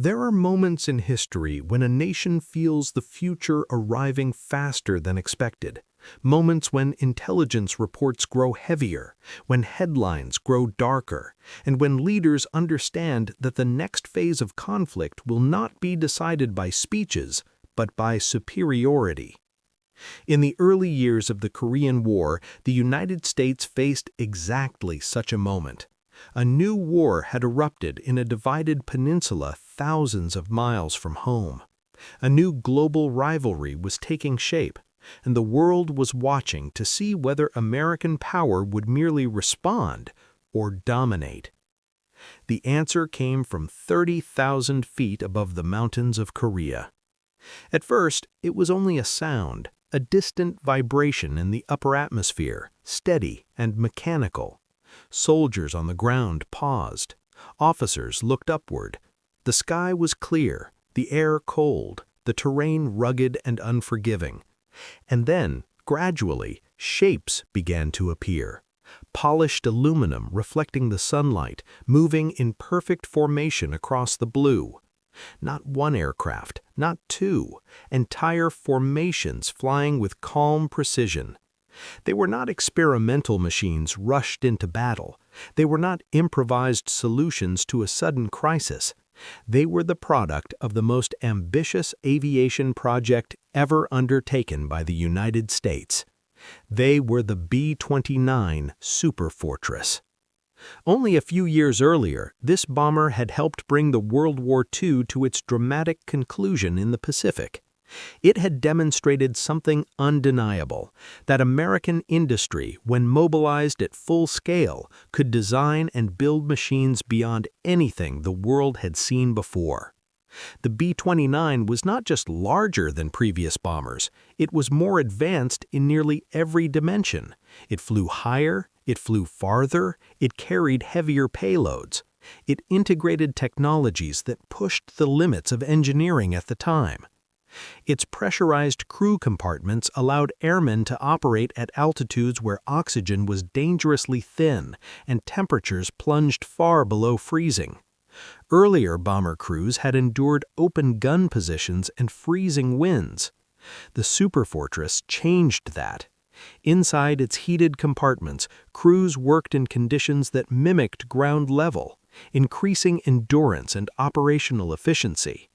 There are moments in history when a nation feels the future arriving faster than expected. Moments when intelligence reports grow heavier, when headlines grow darker, and when leaders understand that the next phase of conflict will not be decided by speeches, but by superiority. In the early years of the Korean War, the United States faced exactly such a moment. A new war had erupted in a divided peninsula thousands of miles from home. A new global rivalry was taking shape, and the world was watching to see whether American power would merely respond or dominate. The answer came from 30,000 feet above the mountains of Korea. At first, it was only a sound, a distant vibration in the upper atmosphere, steady and mechanical. Soldiers on the ground paused. Officers looked upward. The sky was clear, the air cold, the terrain rugged and unforgiving. And then, gradually, shapes began to appear. Polished aluminum reflecting the sunlight, moving in perfect formation across the blue. Not one aircraft, not two, entire formations flying with calm precision. They were not experimental machines rushed into battle. They were not improvised solutions to a sudden crisis. They were the product of the most ambitious aviation project ever undertaken by the United States. They were the B-29 Superfortress. Only a few years earlier, this bomber had helped bring the World War II to its dramatic conclusion in the Pacific. It had demonstrated something undeniable, that American industry, when mobilized at full scale, could design and build machines beyond anything the world had seen before. The B-29 was not just larger than previous bombers, it was more advanced in nearly every dimension. It flew higher, it flew farther, it carried heavier payloads. It integrated technologies that pushed the limits of engineering at the time. Its pressurized crew compartments allowed airmen to operate at altitudes where oxygen was dangerously thin and temperatures plunged far below freezing. Earlier bomber crews had endured open gun positions and freezing winds. The Superfortress changed that. Inside its heated compartments, crews worked in conditions that mimicked ground level, increasing endurance and operational efficiency.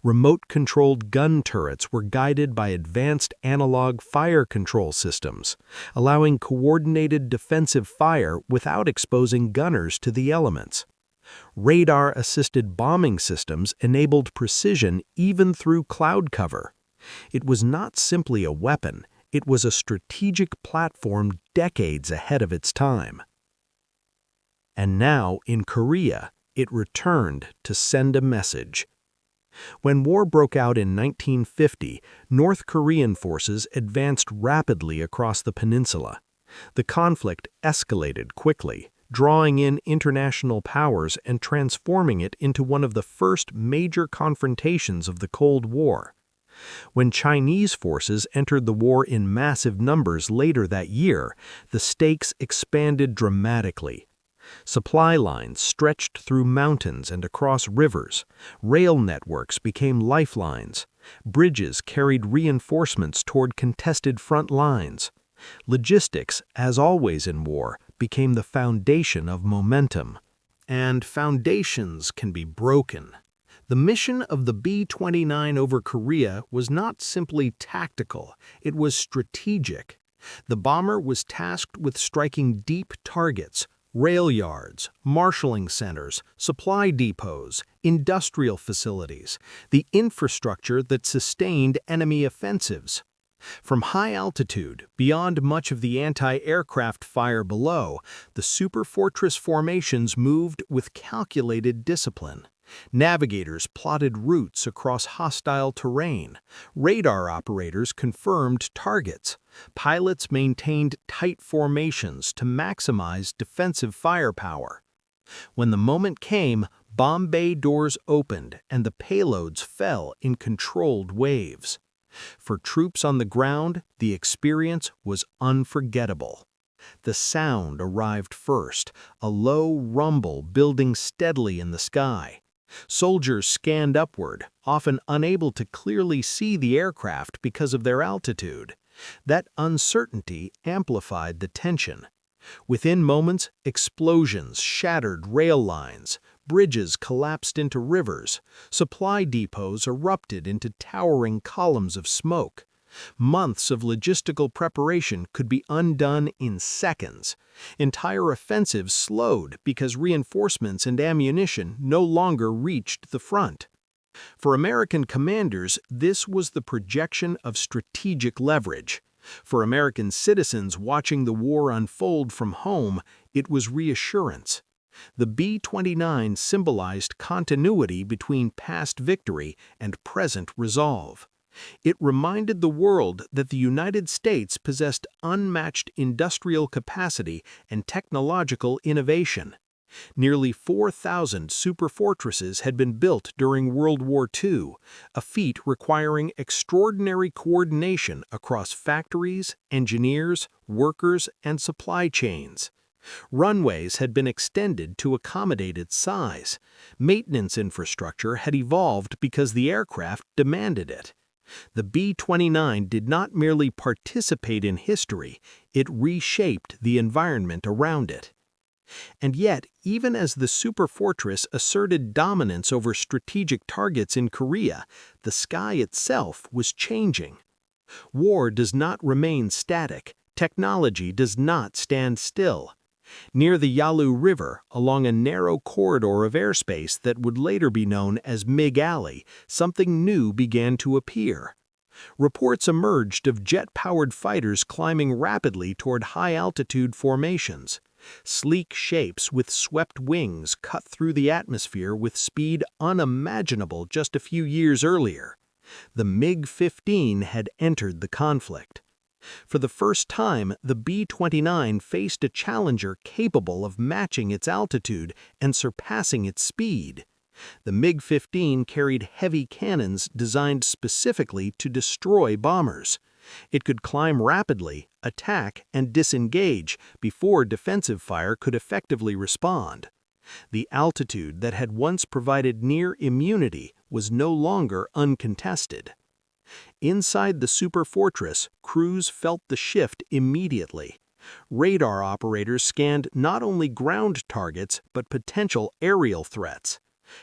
Remote-controlled gun turrets were guided by advanced analog fire control systems, allowing coordinated defensive fire without exposing gunners to the elements. Radar-assisted bombing systems enabled precision even through cloud cover. It was not simply a weapon, it was a strategic platform decades ahead of its time. And now, in Korea, it returned to send a message. When war broke out in 1950, North Korean forces advanced rapidly across the peninsula. The conflict escalated quickly, drawing in international powers and transforming it into one of the first major confrontations of the Cold War. When Chinese forces entered the war in massive numbers later that year, the stakes expanded dramatically. Supply lines stretched through mountains and across rivers. Rail networks became lifelines. Bridges carried reinforcements toward contested front lines. Logistics, as always in war, became the foundation of momentum. And foundations can be broken. The mission of the B-29 over Korea was not simply tactical, it was strategic. The bomber was tasked with striking deep targets, rail yards, marshalling centers, supply depots, industrial facilities, the infrastructure that sustained enemy offensives. From high altitude, beyond much of the anti-aircraft fire below, the Superfortress formations moved with calculated discipline. Navigators plotted routes across hostile terrain. Radar operators confirmed targets. Pilots maintained tight formations to maximize defensive firepower. When the moment came, bomb bay doors opened and the payloads fell in controlled waves. For troops on the ground, the experience was unforgettable. The sound arrived first, a low rumble building steadily in the sky. Soldiers scanned upward, often unable to clearly see the aircraft because of their altitude. That uncertainty amplified the tension. Within moments, explosions shattered rail lines, bridges collapsed into rivers, supply depots erupted into towering columns of smoke. Months of logistical preparation could be undone in seconds. Entire offensives slowed because reinforcements and ammunition no longer reached the front. For American commanders, this was the projection of strategic leverage. For American citizens watching the war unfold from home, it was reassurance. The B-29 symbolized continuity between past victory and present resolve. It reminded the world that the United States possessed unmatched industrial capacity and technological innovation. Nearly 4,000 superfortresses had been built during World War II, a feat requiring extraordinary coordination across factories, engineers, workers, and supply chains. Runways had been extended to accommodate its size. Maintenance infrastructure had evolved because the aircraft demanded it. The B-29 did not merely participate in history, it reshaped the environment around it. And yet, even as the Superfortress asserted dominance over strategic targets in Korea, the sky itself was changing. War does not remain static, technology does not stand still. Near the Yalu River, along a narrow corridor of airspace that would later be known as Mig Alley, something new began to appear. Reports emerged of jet-powered fighters climbing rapidly toward high-altitude formations. Sleek shapes with swept wings cut through the atmosphere with speed unimaginable just a few years earlier. The MiG-15 had entered the conflict. For the first time, the B-29 faced a challenger capable of matching its altitude and surpassing its speed. The MiG-15 carried heavy cannons designed specifically to destroy bombers. It could climb rapidly, attack, and disengage before defensive fire could effectively respond. The altitude that had once provided near immunity was no longer uncontested. Inside the Superfortress, crews felt the shift immediately. Radar operators scanned not only ground targets but potential aerial threats.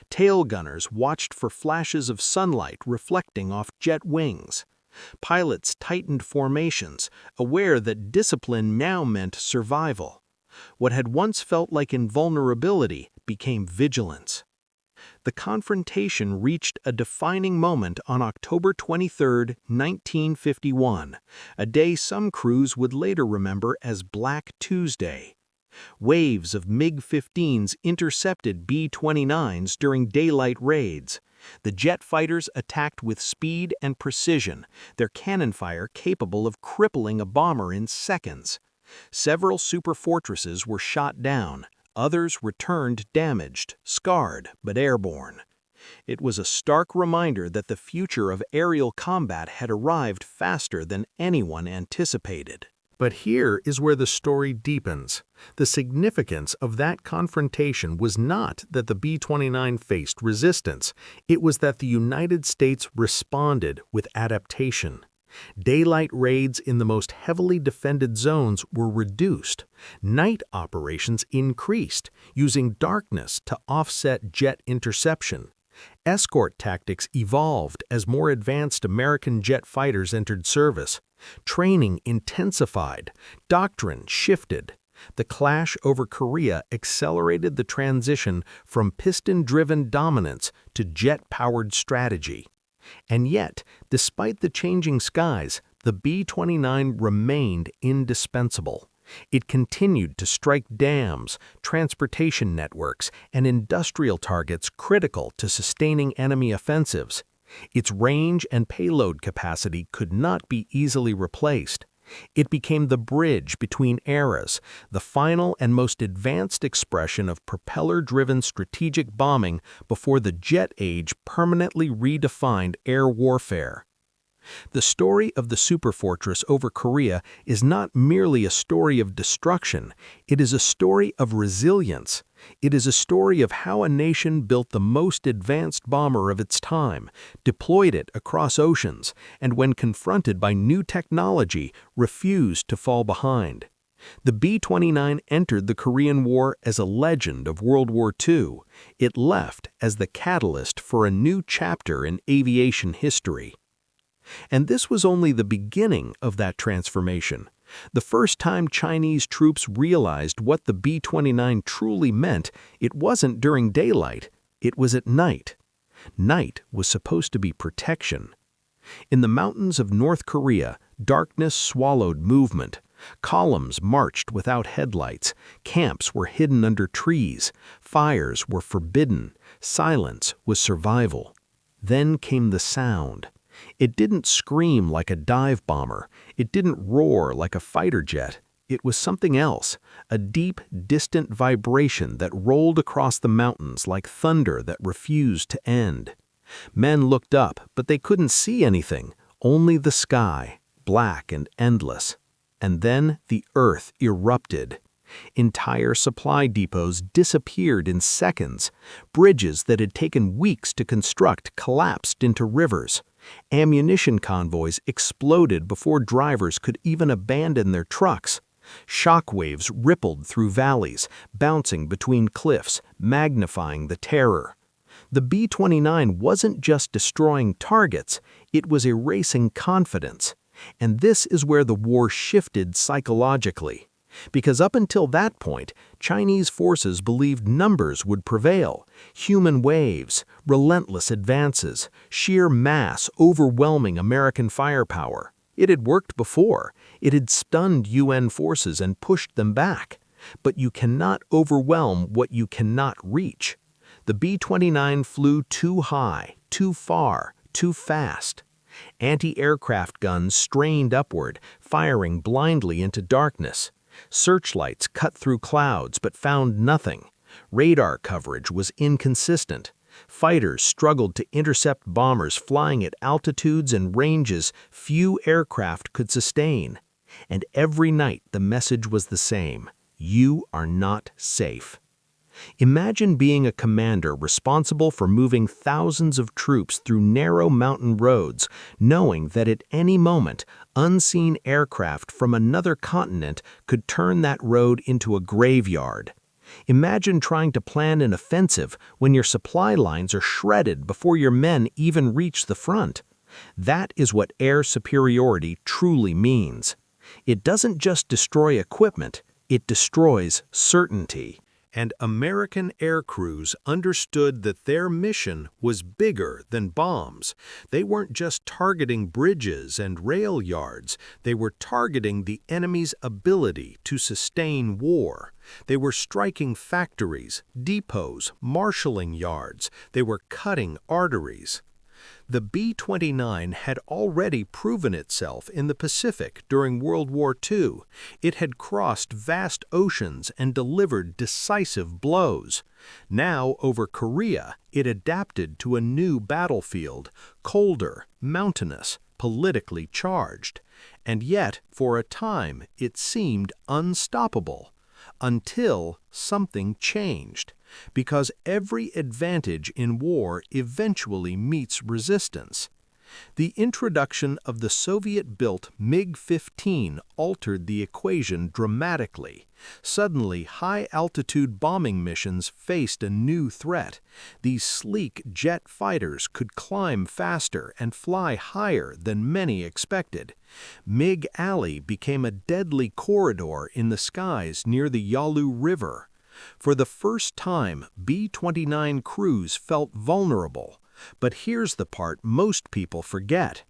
Tail gunners watched for flashes of sunlight reflecting off jet wings. Pilots tightened formations, aware that discipline now meant survival. What had once felt like invulnerability became vigilance. The confrontation reached a defining moment on October 23, 1951, a day some crews would later remember as Black Tuesday. Waves of MiG-15s intercepted B-29s during daylight raids. The jet fighters attacked with speed and precision, their cannon fire capable of crippling a bomber in seconds. Several superfortresses were shot down, others returned damaged, scarred, but airborne. It was a stark reminder that the future of aerial combat had arrived faster than anyone anticipated. But here is where the story deepens. The significance of that confrontation was not that the B-29 faced resistance, it was that the United States responded with adaptation. Daylight raids in the most heavily defended zones were reduced. Night operations increased, using darkness to offset jet interception. Escort tactics evolved as more advanced American jet fighters entered service. Training intensified, doctrine shifted. The clash over Korea accelerated the transition from piston-driven dominance to jet-powered strategy. And yet, despite the changing skies, the B-29 remained indispensable. It continued to strike dams, transportation networks, and industrial targets critical to sustaining enemy offensives. Its range and payload capacity could not be easily replaced. It became the bridge between eras, the final and most advanced expression of propeller-driven strategic bombing before the jet age permanently redefined air warfare. The story of the Superfortress over Korea is not merely a story of destruction, it is a story of resilience. It is a story of how a nation built the most advanced bomber of its time, deployed it across oceans, and when confronted by new technology, refused to fall behind. The B-29 entered the Korean War as a legend of World War II. It left as the catalyst for a new chapter in aviation history. And this was only the beginning of that transformation. The first time Chinese troops realized what the B-29 truly meant, it wasn't during daylight, it was at night. Night was supposed to be protection. In the mountains of North Korea, darkness swallowed movement. Columns marched without headlights, camps were hidden under trees, fires were forbidden, silence was survival. Then came the sound. It didn't scream like a dive bomber, it didn't roar like a fighter jet. It was something else, a deep, distant vibration that rolled across the mountains like thunder that refused to end. Men looked up, but they couldn't see anything, only the sky, black and endless. And then the earth erupted. Entire supply depots disappeared in seconds. Bridges that had taken weeks to construct collapsed into rivers. Ammunition convoys exploded before drivers could even abandon their trucks. Shockwaves rippled through valleys, bouncing between cliffs, magnifying the terror. The B-29 wasn't just destroying targets, it was erasing confidence. And this is where the war shifted psychologically. Because up until that point, Chinese forces believed numbers would prevail. Human waves, relentless advances, sheer mass overwhelming American firepower. It had worked before. It had stunned UN forces and pushed them back. But you cannot overwhelm what you cannot reach. The B-29 flew too high, too far, too fast. Anti-aircraft guns strained upward, firing blindly into darkness. Searchlights cut through clouds but found nothing. Radar coverage was inconsistent. Fighters struggled to intercept bombers flying at altitudes and ranges few aircraft could sustain. And every night the message was the same: you are not safe. Imagine being a commander responsible for moving thousands of troops through narrow mountain roads, knowing that at any moment, unseen aircraft from another continent could turn that road into a graveyard. Imagine trying to plan an offensive when your supply lines are shredded before your men even reach the front. That is what air superiority truly means. It doesn't just destroy equipment, it destroys certainty. And American aircrews understood that their mission was bigger than bombs. They weren't just targeting bridges and rail yards, they were targeting the enemy's ability to sustain war. They were striking factories, depots, marshalling yards. They were cutting arteries. The B-29 had already proven itself in the Pacific during World War II. It had crossed vast oceans and delivered decisive blows. Now, over Korea, it adapted to a new battlefield, colder, mountainous, politically charged. And yet, for a time, it seemed unstoppable. Until something changed. Because every advantage in war eventually meets resistance. The introduction of the Soviet-built MiG-15 altered the equation dramatically. Suddenly, high-altitude bombing missions faced a new threat. These sleek jet fighters could climb faster and fly higher than many expected. MiG Alley became a deadly corridor in the skies near the Yalu River. For the first time, B-29 crews felt vulnerable. But here's the part most people forget.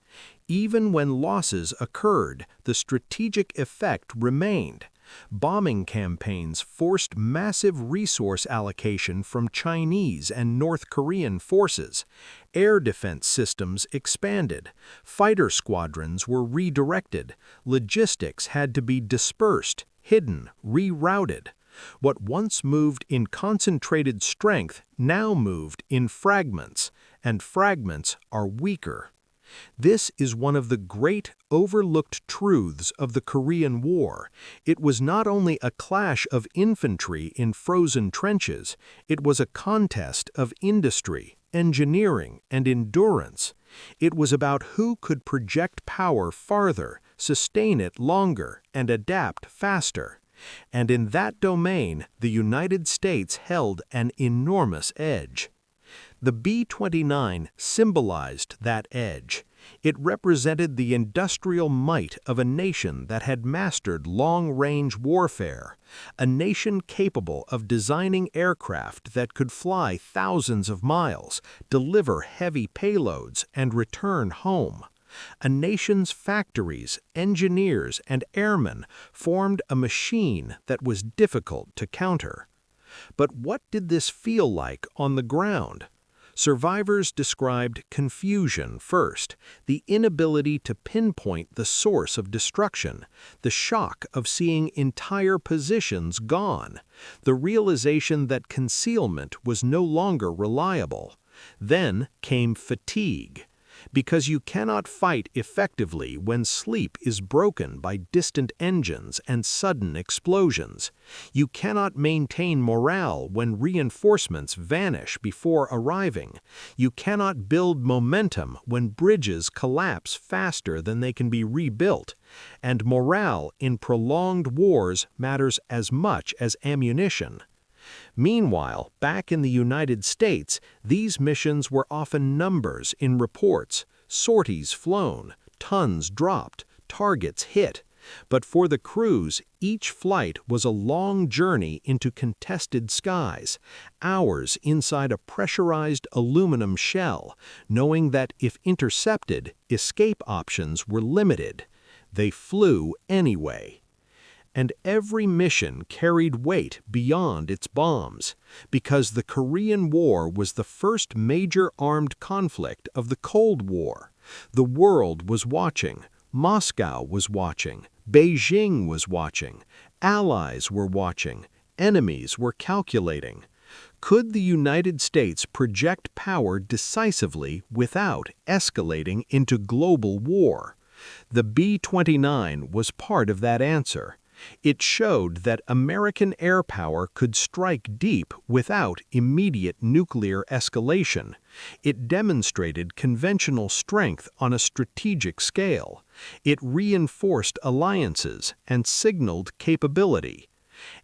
Even when losses occurred, the strategic effect remained. Bombing campaigns forced massive resource allocation from Chinese and North Korean forces. Air defense systems expanded. Fighter squadrons were redirected. Logistics had to be dispersed, hidden, rerouted. What once moved in concentrated strength now moved in fragments, and fragments are weaker. This is one of the great overlooked truths of the Korean War. It was not only a clash of infantry in frozen trenches, it was a contest of industry, engineering, and endurance. It was about who could project power farther, sustain it longer, and adapt faster. And in that domain, the United States held an enormous edge. The B-29 symbolized that edge. It represented the industrial might of a nation that had mastered long-range warfare, a nation capable of designing aircraft that could fly thousands of miles, deliver heavy payloads, and return home. A nation's factories, engineers, and airmen formed a machine that was difficult to counter. But what did this feel like on the ground? Survivors described confusion first, the inability to pinpoint the source of destruction, the shock of seeing entire positions gone, the realization that concealment was no longer reliable. Then came fatigue. Because you cannot fight effectively when sleep is broken by distant engines and sudden explosions. You cannot maintain morale when reinforcements vanish before arriving. You cannot build momentum when bridges collapse faster than they can be rebuilt. And morale in prolonged wars matters as much as ammunition. Meanwhile, back in the United States, these missions were often numbers in reports, sorties flown, tons dropped, targets hit. But for the crews, each flight was a long journey into contested skies, hours inside a pressurized aluminum shell, knowing that if intercepted, escape options were limited. They flew anyway. And every mission carried weight beyond its bombs, because the Korean War was the first major armed conflict of the Cold War. The world was watching, Moscow was watching, Beijing was watching, allies were watching, enemies were calculating. Could the United States project power decisively without escalating into global war? The B-29 was part of that answer. It showed that American air power could strike deep without immediate nuclear escalation. It demonstrated conventional strength on a strategic scale. It reinforced alliances and signaled capability.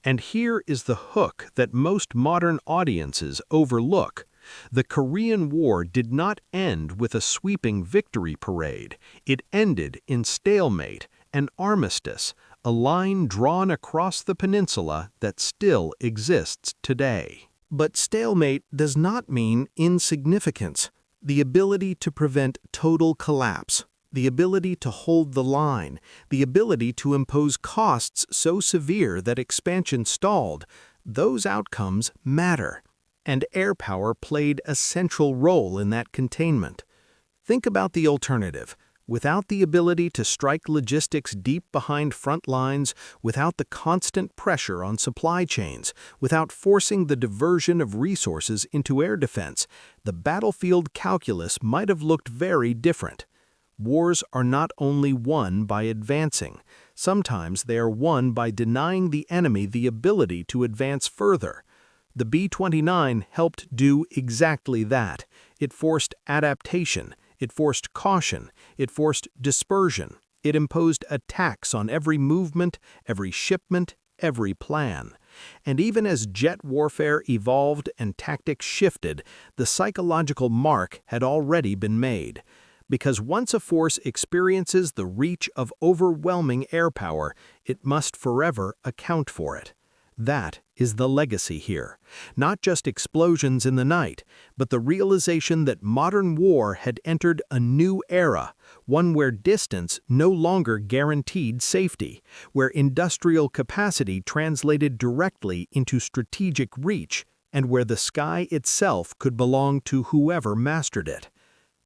And here is the hook that most modern audiences overlook. The Korean War did not end with a sweeping victory parade. It ended in stalemate, an armistice, a line drawn across the peninsula that still exists today. But stalemate does not mean insignificance. The ability to prevent total collapse, the ability to hold the line, the ability to impose costs so severe that expansion stalled, those outcomes matter. And air power played a central role in that containment. Think about the alternative. Without the ability to strike logistics deep behind front lines, without the constant pressure on supply chains, without forcing the diversion of resources into air defense, the battlefield calculus might have looked very different. Wars are not only won by advancing. Sometimes they are won by denying the enemy the ability to advance further. The B-29 helped do exactly that. It forced adaptation. It forced caution, it forced dispersion, it imposed a tax on every movement, every shipment, every plan. And even as jet warfare evolved and tactics shifted, the psychological mark had already been made. Because once a force experiences the reach of overwhelming air power, it must forever account for it. That is the legacy here. Not just explosions in the night, but the realization that modern war had entered a new era, one where distance no longer guaranteed safety, where industrial capacity translated directly into strategic reach, and where the sky itself could belong to whoever mastered it.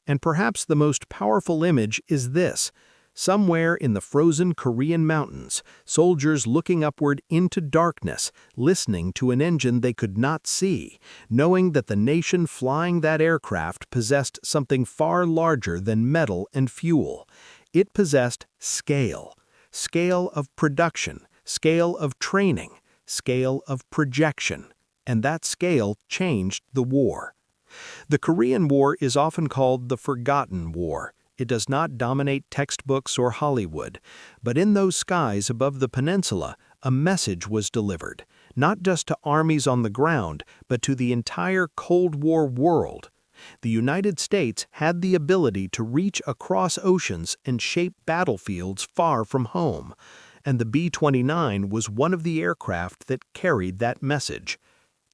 And perhaps the most powerful image is this: Somewhere in the frozen Korean mountains, soldiers looking upward into darkness, listening to an engine they could not see, knowing that the nation flying that aircraft possessed something far larger than metal and fuel. It possessed scale. Scale of production, scale of training, scale of projection. And that scale changed the war. The Korean War is often called the Forgotten War. It does not dominate textbooks or Hollywood, but in those skies above the peninsula, a message was delivered, not just to armies on the ground, but to the entire Cold War world. The United States had the ability to reach across oceans and shape battlefields far from home, and the B-29 was one of the aircraft that carried that message.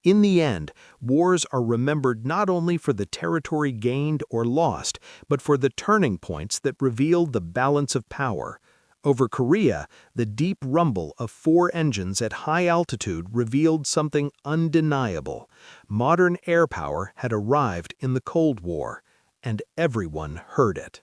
In the end, wars are remembered not only for the territory gained or lost, but for the turning points that revealed the balance of power. Over Korea, the deep rumble of 4 engines at high altitude revealed something undeniable. Modern air power had arrived in the Cold War, and everyone heard it.